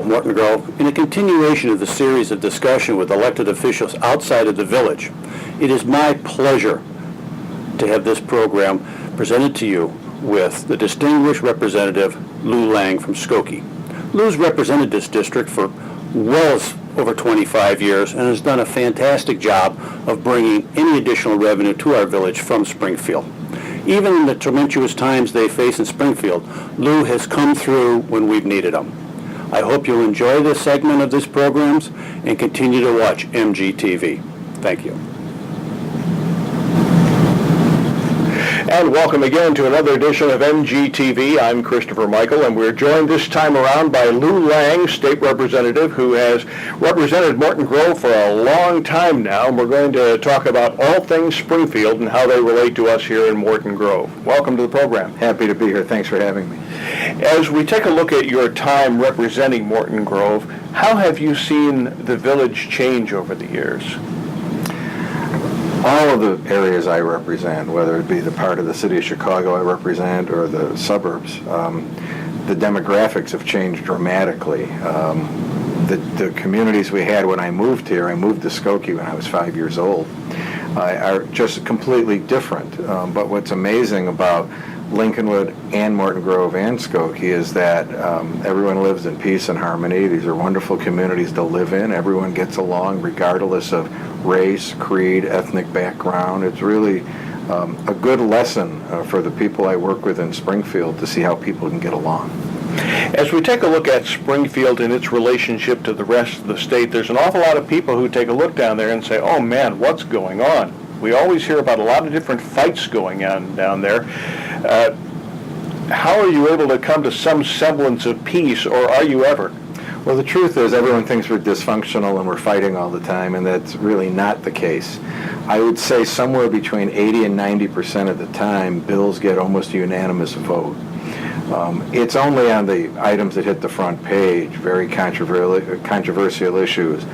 of Morton Grove, in a continuation of the series of discussion with elected officials outside of the village, it is my pleasure to have this program presented to you with the distinguished Representative Lou Lang from Skokie. Lou's represented this district for well over 25 years and has done a fantastic job of bringing any additional revenue to our village from Springfield. Even in the tumultuous times they face in Springfield, Lou has come through when we've needed him. I hope you'll enjoy this segment of this programs and continue to watch MGTV. Thank you. And welcome again to another edition of MGTV. I'm Christopher Michael, and we're joined this time around by Lou Lang, state representative, who has represented Morton Grove for a long time now. And we're going to talk about all things Springfield and how they relate to us here in Morton Grove. Welcome to the program. Happy to be here. Thanks for having me. As we take a look at your time representing Morton Grove, how have you seen the village change over the years? All of the areas I represent, whether it be the part of the city of Chicago I represent or the suburbs, the demographics have changed dramatically. The communities we had when I moved here, I moved to Skokie when I was 5 years old, are just completely different. But what's amazing about Lincolnwood and Morton Grove and Skokie is that everyone lives in peace and harmony. These are wonderful communities to live in. Everyone gets along regardless of race, creed, ethnic background. It's really a good lesson for the people I work with in Springfield to see how people can get along. As we take a look at Springfield and its relationship to the rest of the state, there's an awful lot of people who take a look down there and say, oh man, what's going on? We always hear about a lot of different fights going on down there. How are you able to come to some semblance of peace, or are you ever? Well, the truth is everyone thinks we're dysfunctional and we're fighting all the time, and that's really not the case. I would say somewhere between 80 and 90% of the time, bills get almost a unanimous vote. It's only on the items that hit the front page, very controversial issues,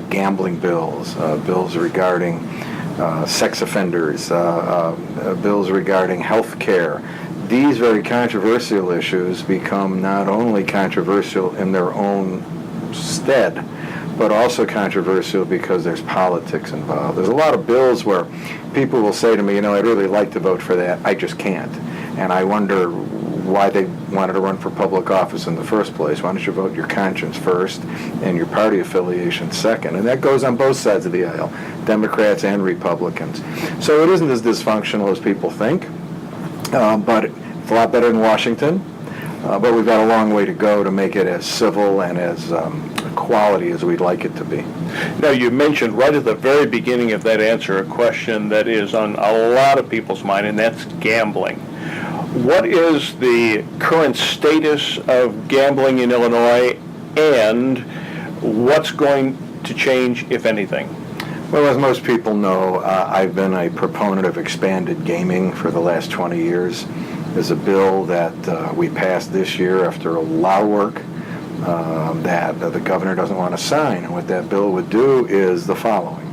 gambling bills, bills regarding sex offenders, bills regarding health care. These very controversial issues become not only controversial in their own stead, but also controversial because there's politics involved. There's a lot of bills where people will say to me, I'd really like to vote for that, I just can't. And I wonder why they wanted to run for public office in the first place. Why don't you vote your conscience first and your party affiliation second? And that goes on both sides of the aisle, Democrats and Republicans. So it isn't as dysfunctional as people think, but it's a lot better than Washington. But we've got a long way to go to make it as civil and as quality as we'd like it to be. Now, you mentioned right at the very beginning of that answer a question that is on a lot of people's mind, and that's gambling. What is the current status of gambling in Illinois, and what's going to change, if anything? Well, as most people know, I've been a proponent of expanded gaming for the last 20 years. There's a bill that we passed this year after a lot of work that the governor doesn't want to sign. And what that bill would do is the following.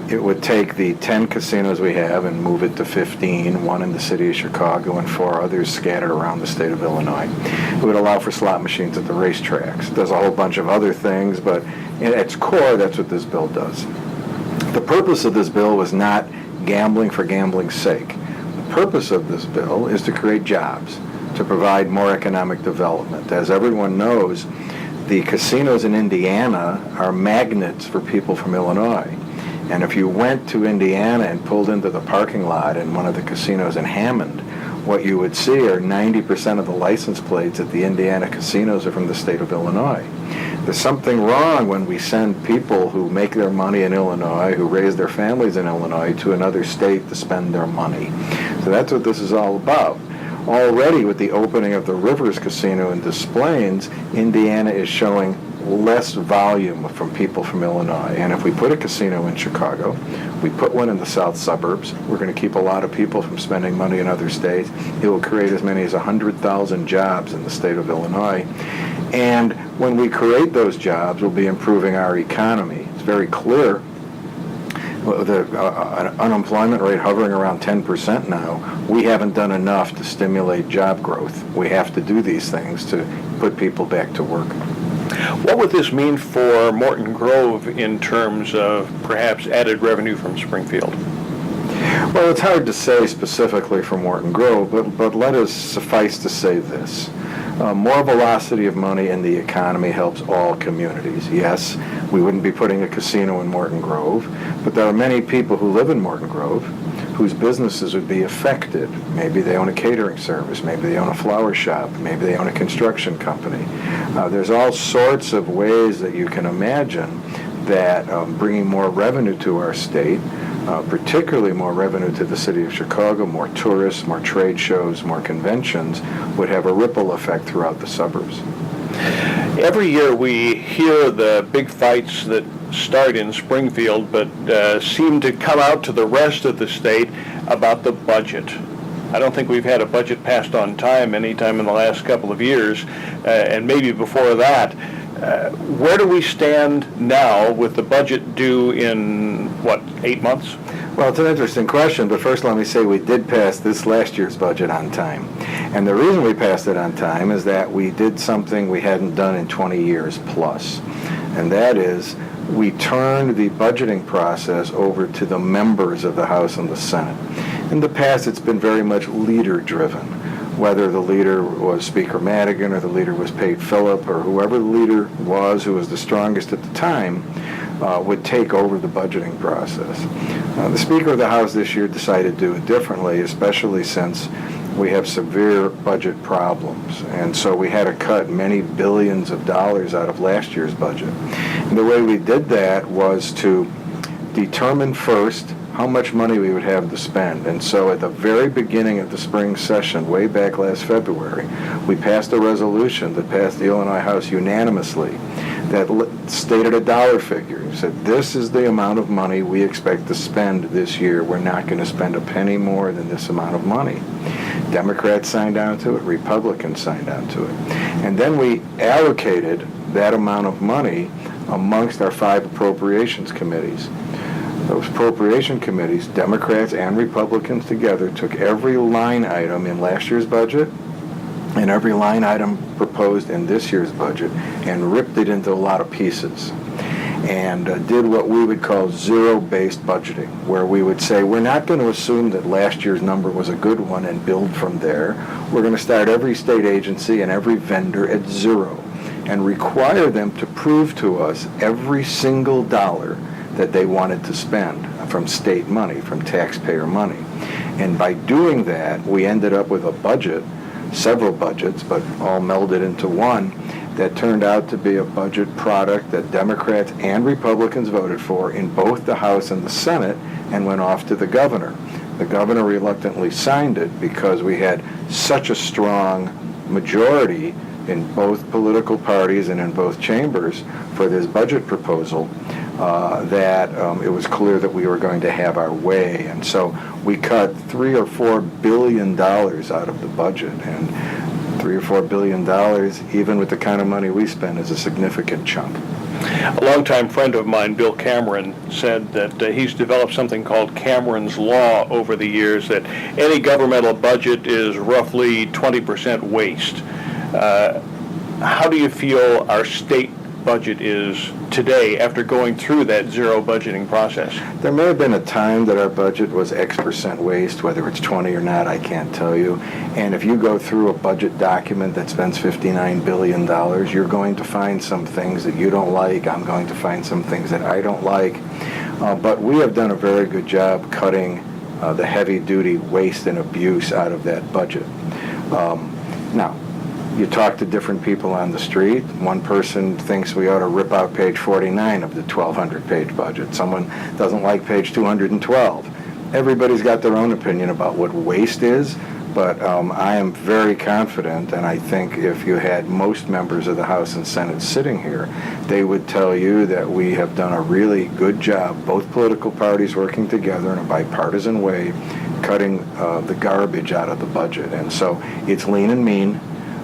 It would take the 10 casinos we have and move it to 15, one in the city of Chicago and 4 others scattered around the state of Illinois. It would allow for slot machines at the racetracks. It does a whole bunch of other things, but at its core, that's what this bill does. The purpose of this bill was not gambling for gambling's sake. The purpose of this bill is to create jobs, to provide more economic development. As everyone knows, the casinos in Indiana are magnets for people from Illinois. And if you went to Indiana and pulled into the parking lot in one of the casinos in Hammond, what you would see are 90% of the license plates at the Indiana casinos are from the state of Illinois. There's something wrong when we send people who make their money in Illinois, who raise their families in Illinois, to another state to spend their money. So that's what this is all about. Already with the opening of the Rivers Casino in Des Plaines, Indiana is showing less volume from people from Illinois. And if we put a casino in Chicago, we put one in the south suburbs, we're going to keep a lot of people from spending money in other states. It will create as many as 100,000 jobs in the state of Illinois. And when we create those jobs, we'll be improving our economy. It's very clear. The unemployment rate hovering around 10% now, we haven't done enough to stimulate job growth. We have to do these things to put people back to work. What would this mean for Morton Grove in terms of perhaps added revenue from Springfield? Well, it's hard to say specifically for Morton Grove, but let us suffice to say this. More velocity of money in the economy helps all communities. Yes, we wouldn't be putting a casino in Morton Grove, but there are many people who live in Morton Grove whose businesses would be affected. Maybe they own a catering service, maybe they own a flower shop, maybe they own a construction company. There's all sorts of ways that you can imagine that bringing more revenue to our state, particularly more revenue to the city of Chicago, more tourists, more trade shows, more conventions, would have a ripple effect throughout the suburbs. Every year we hear the big fights that start in Springfield but seem to come out to the rest of the state about the budget. I don't think we've had a budget passed on time any time in the last couple of years, and maybe before that. Where do we stand now with the budget due in, 8 months? Well, it's an interesting question, but first let me say we did pass this last year's budget on time. And the reason we passed it on time is that we did something we hadn't done in 20 years plus. And that is, we turned the budgeting process over to the members of the House and the Senate. In the past, it's been very much leader-driven. Whether the leader was Speaker Madigan or the leader was Pate Phillip or whoever the leader was who was the strongest at the time would take over the budgeting process. The Speaker of the House this year decided to do it differently, especially since we have severe budget problems. And so we had to cut many billions of dollars out of last year's budget. And the way we did that was to determine first how much money we would have to spend. And so at the very beginning of the spring session, way back last February, we passed a resolution that passed the Illinois House unanimously that stated a dollar figure. It said, this is the amount of money we expect to spend this year. We're not going to spend a penny more than this amount of money. Democrats signed on to it, Republicans signed on to it. And then we allocated that amount of money amongst our 5 appropriations committees. Those appropriation committees, Democrats and Republicans together, took every line item in last year's budget and every line item proposed in this year's budget and ripped it into a lot of pieces and did what we would call zero-based budgeting, where we would say we're not going to assume that last year's number was a good one and build from there. We're going to start every state agency and every vendor at zero and require them to prove to us every single dollar that they wanted to spend from state money, from taxpayer money. And by doing that, we ended up with a budget, several budgets, but all melded into one, that turned out to be a budget product that Democrats and Republicans voted for in both the House and the Senate and went off to the governor. The governor reluctantly signed it because we had such a strong majority in both political parties and in both chambers for this budget proposal that it was clear that we were going to have our way. And so we cut $3 or $4 billion out of the budget. And $3 or $4 billion, even with the kind of money we spend, is a significant chunk. A longtime friend of mine, Bill Cameron, said that he's developed something called Cameron's Law over the years, that any governmental budget is roughly 20% waste. How do you feel our state budget is today after going through that zero budgeting process? There may have been a time that our budget was X% waste, whether it's 20 or not, I can't tell you. And if you go through a budget document that spends $59 billion, you're going to find some things that you don't like. I'm going to find some things that I don't like. But we have done a very good job cutting the heavy-duty waste and abuse out of that budget. Now, you talk to different people on the street. One person thinks we ought to rip out page 49 of the 1,200-page budget. Someone doesn't like page 212. Everybody's got their own opinion about what waste is, but I am very confident, and I think if you had most members of the House and Senate sitting here, they would tell you that we have done a really good job, both political parties working together in a bipartisan way, cutting the garbage out of the budget. And so it's lean and mean.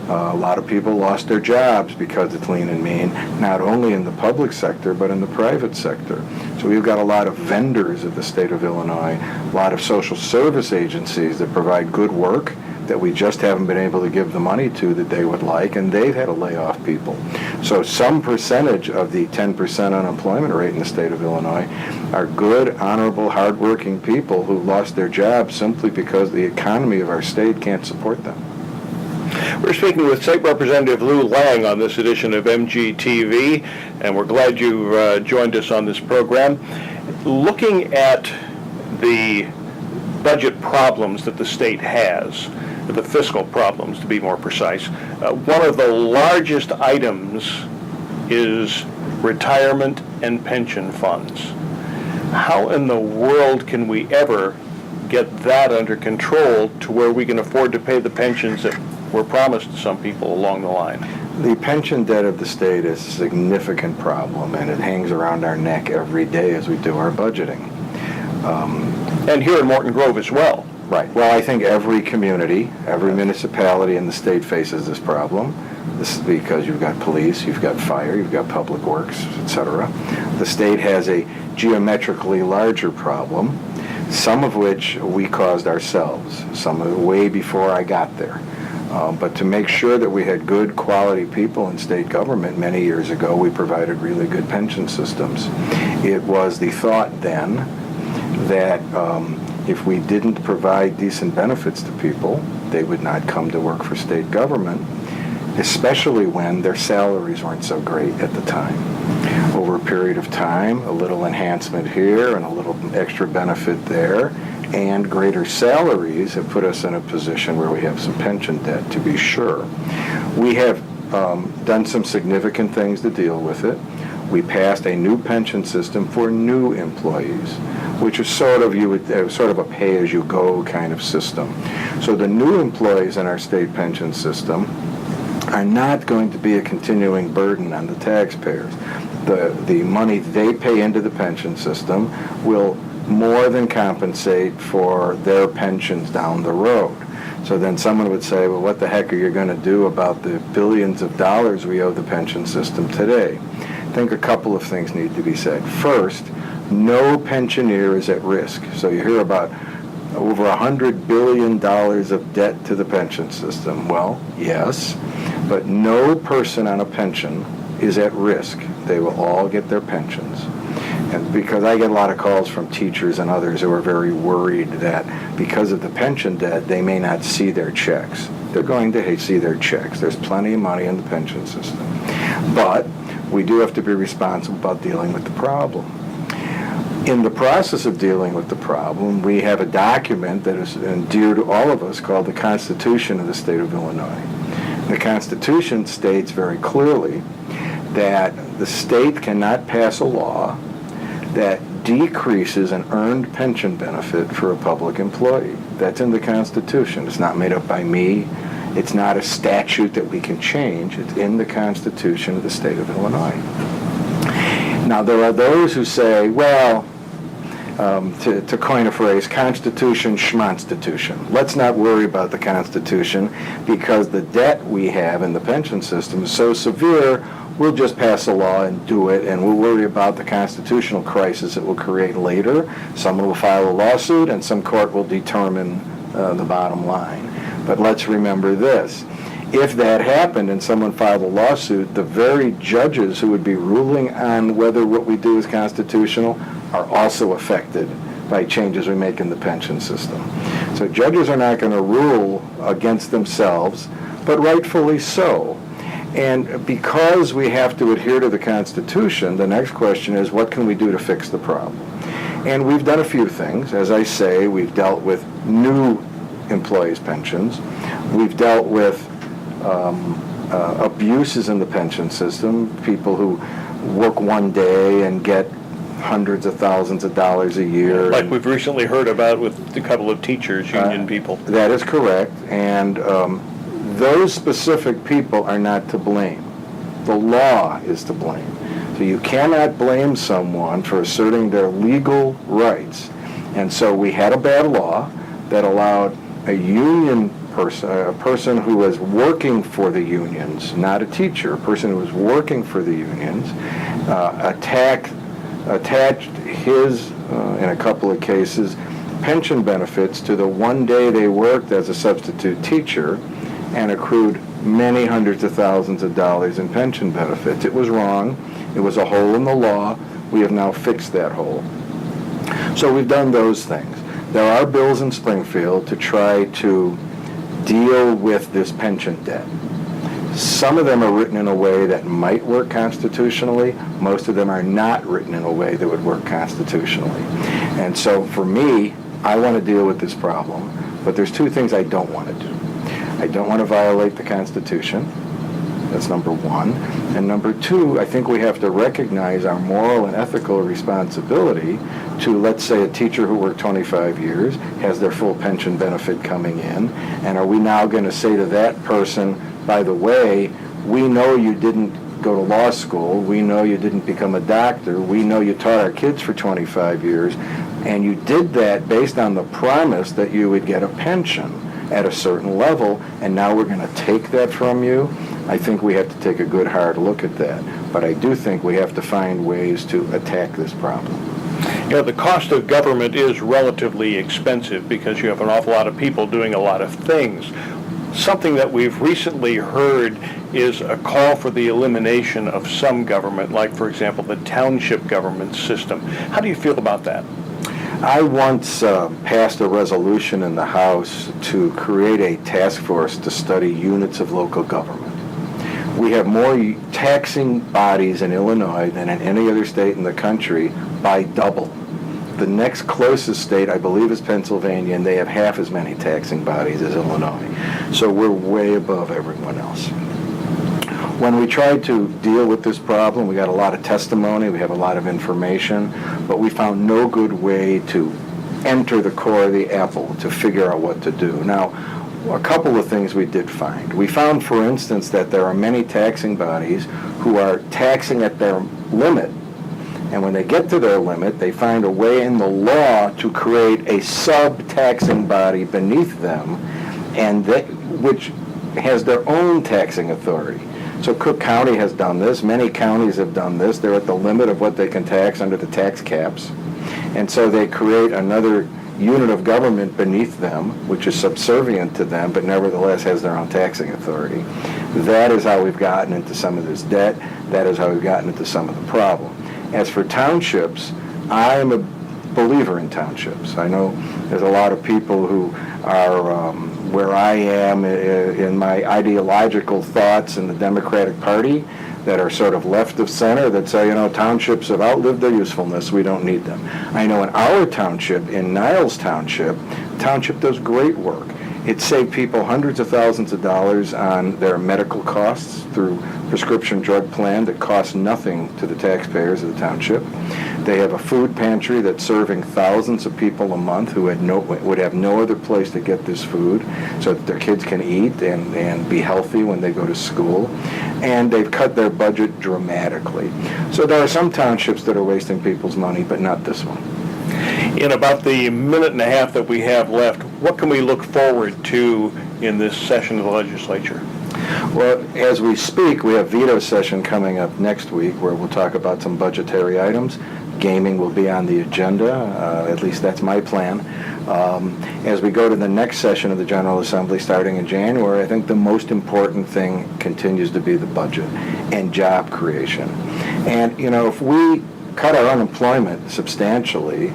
A lot of people lost their jobs because it's lean and mean, not only in the public sector, but in the private sector. So we've got a lot of vendors of the state of Illinois, a lot of social service agencies that provide good work, that we just haven't been able to give the money to that they would like, and they've had to lay off people. So some percentage of the 10% unemployment rate in the state of Illinois are good, honorable, hardworking people who lost their jobs simply because the economy of our state can't support them. We're speaking with State Representative Lou Lang on this edition of MGTV, and we're glad you joined us on this program. Looking at the budget problems that the state has, the fiscal problems to be more precise, one of the largest items is retirement and pension funds. How in the world can we ever get that under control to where we can afford to pay the pensions that were promised to some people along the line? The pension debt of the state is a significant problem, and it hangs around our neck every day as we do our budgeting. And here in Morton Grove as well. Right. Well, I think every community, every municipality in the state faces this problem. This is because you've got police, you've got fire, you've got public works, etc. The state has a geometrically larger problem, some of which we caused ourselves, some of it way before I got there. But to make sure that we had good quality people in state government many years ago, we provided really good pension systems. It was the thought then that if we didn't provide decent benefits to people, they would not come to work for state government, especially when their salaries weren't so great at the time. Over a period of time, a little enhancement here and a little extra benefit there, and greater salaries have put us in a position where we have some pension debt, to be sure. We have done some significant things to deal with it. We passed a new pension system for new employees, which is sort of a pay-as-you-go kind of system. So the new employees in our state pension system are not going to be a continuing burden on the taxpayers. The money they pay into the pension system will more than compensate for their pensions down the road. So then someone would say, well, what the heck are you going to do about the billions of dollars we owe the pension system today? I think a couple of things need to be said. First, no pensioner is at risk. So you hear about over $100 billion of debt to the pension system. Well, yes, but no person on a pension is at risk. They will all get their pensions. And because I get a lot of calls from teachers and others who are very worried that because of the pension debt, they may not see their checks. They're going to see their checks. There's plenty of money in the pension system. But we do have to be responsible about dealing with the problem. In the process of dealing with the problem, we have a document that is dear to all of us called the Constitution of the State of Illinois. The Constitution states very clearly that the state cannot pass a law that decreases an earned pension benefit for a public employee. That's in the Constitution. It's not made up by me. It's not a statute that we can change. It's in the Constitution of the State of Illinois. Now, there are those who say, well, to coin a phrase, Constitution, schmonstitution. Let's not worry about the Constitution because the debt we have in the pension system is so severe, we'll just pass a law and do it, and we'll worry about the constitutional crisis it will create later. Someone will file a lawsuit, and some court will determine the bottom line. But let's remember this. If that happened and someone filed a lawsuit, the very judges who would be ruling on whether what we do is constitutional are also affected by changes we make in the pension system. So judges are not going to rule against themselves, but rightfully so. And because we have to adhere to the Constitution, the next question is, what can we do to fix the problem? And we've done a few things. As I say, we've dealt with new employees' pensions. We've dealt with abuses in the pension system, people who work one day and get hundreds of thousands of dollars a year. Like we've recently heard about with a couple of teachers, union people. That is correct. And those specific people are not to blame. The law is to blame. So you cannot blame someone for asserting their legal rights. And so we had a bad law that allowed a union person, a person who was working for the unions, not a teacher, a person who was working for the unions, attached his, in a couple of cases, pension benefits to the one day they worked as a substitute teacher and accrued many hundreds of thousands of dollars in pension benefits. It was wrong. It was a hole in the law. We have now fixed that hole. So we've done those things. There are bills in Springfield to try to deal with this pension debt. Some of them are written in a way that might work constitutionally. Most of them are not written in a way that would work constitutionally. And so for me, I want to deal with this problem, but there's two things I don't want to do. I don't want to violate the Constitution. That's number one. And number two, I think we have to recognize our moral and ethical responsibility to, let's say, a teacher who worked 25 years, has their full pension benefit coming in, and are we now going to say to that person, by the way, we know you didn't go to law school, we know you didn't become a doctor, we know you taught our kids for 25 years, and you did that based on the promise that you would get a pension at a certain level, and now we're going to take that from you. I think we have to take a good hard look at that. But I do think we have to find ways to attack this problem. You know, the cost of government is relatively expensive because you have an awful lot of people doing a lot of things. Something that we've recently heard is a call for the elimination of some government, like, for example, the township government system. How do you feel about that? I once passed a resolution in the House to create a task force to study units of local government. We have more taxing bodies in Illinois than in any other state in the country by double. The next closest state, I believe, is Pennsylvania, and they have half as many taxing bodies as Illinois. So we're way above everyone else. When we tried to deal with this problem, we got a lot of testimony, we have a lot of information, but we found no good way to enter the core of the apple to figure out what to do. Now, a couple of things we did find. We found, for instance, that there are many taxing bodies who are taxing at their limit, and when they get to their limit, they find a way in the law to create a sub-taxing body beneath them, and which has their own taxing authority. So Cook County has done this. Many counties have done this. They're at the limit of what they can tax under the tax caps. And so they create another unit of government beneath them, which is subservient to them, but nevertheless has their own taxing authority. That is how we've gotten into some of this debt. That is how we've gotten into some of the problem. As for townships, I am a believer in townships. I know there's a lot of people who are where I am in my ideological thoughts in the Democratic Party that are sort of left of center that say, you know, townships have outlived their usefulness, we don't need them. I know in our township, in Niles Township, township does great work. It saved people hundreds of thousands of dollars on their medical costs through prescription drug plan that costs nothing to the taxpayers of the township. They have a food pantry that's serving thousands of people a month who would have no other place to get this food so that their kids can eat and be healthy when they go to school. And they've cut their budget dramatically. So there are some townships that are wasting people's money, but not this one. In about the minute and a half that we have left, what can we look forward to in this session of the legislature? Well, as we speak, we have veto session coming up next week where we'll talk about some budgetary items. Gaming will be on the agenda, at least that's my plan. As we go to the next session of the General Assembly starting in January, I think the most important thing continues to be the budget and job creation. And, you know, if we cut our unemployment substantially,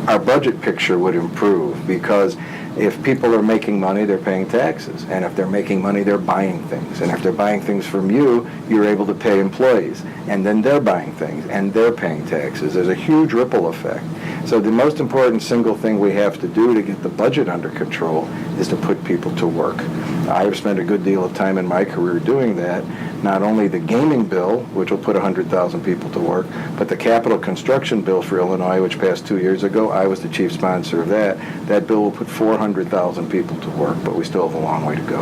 our budget picture would improve because if people are making money, they're paying taxes. And if they're making money, they're buying things. And if they're buying things from you, you're able to pay employees. And then they're buying things, and they're paying taxes. There's a huge ripple effect. So the most important single thing we have to do to get the budget under control is to put people to work. I have spent a good deal of time in my career doing that. Not only the gaming bill, which will put 100,000 people to work, but the capital construction bill for Illinois, which passed 2 years ago. I was the chief sponsor of that. That bill will put 400,000 people to work, but we still have a long way to go.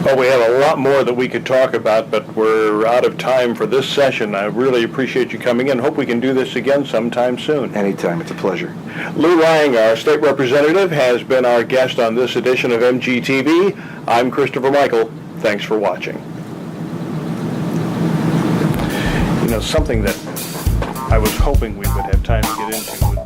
Well, we have a lot more that we could talk about, but we're out of time for this session. I really appreciate you coming in. Hope we can do this again sometime soon. Anytime. It's a pleasure. Lou Lang, our state representative, has been our guest on this edition of MGTV. I'm Christopher Michael. Thanks for watching. You know, something that I was hoping we would have time to get into